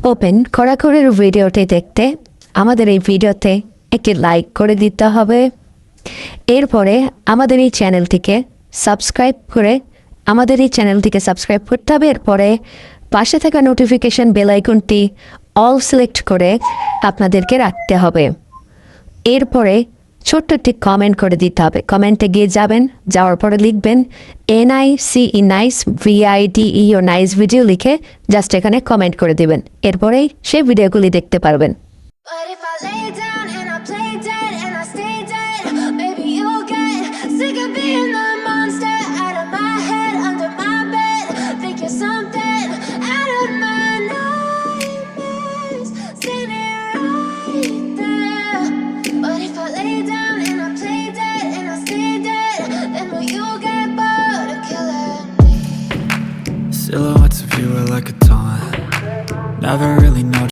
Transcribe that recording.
Open খড়াখড়ির ভিডিওটি দেখতে আমাদের এই ভিডিওতে একটি লাইক করে দিতে হবে। এরপরে আমাদের এই চ্যানেলটিকে সাবস্ক্রাইব করতে হবে। এরপরে পাশে থাকা নোটিফিকেশন বেল আইকনটি অল সিলেক্ট করে আপনাদেরকে রাখতে হবে। এরপরে ছোট্ট একটি কমেন্ট করে দিতে হবে। কমেন্টে গিয়ে যাওয়ার পরে লিখবেন NICE nice VIDEO nice video লিখে জাস্ট এখানে কমেন্ট করে দিবেন। এরপরেই সেই ভিডিওগুলি দেখতে পারবেন। But if I lay down and I play dead and I stay dead, maybe you'll get sick of being the monster out of my head, under my bed. Think you're something out of my nightmares, standing right there. But if I lay down and I play dead and I stay dead, then will you get bored of killing me? Silhouettes of you are like a taunt. Never really know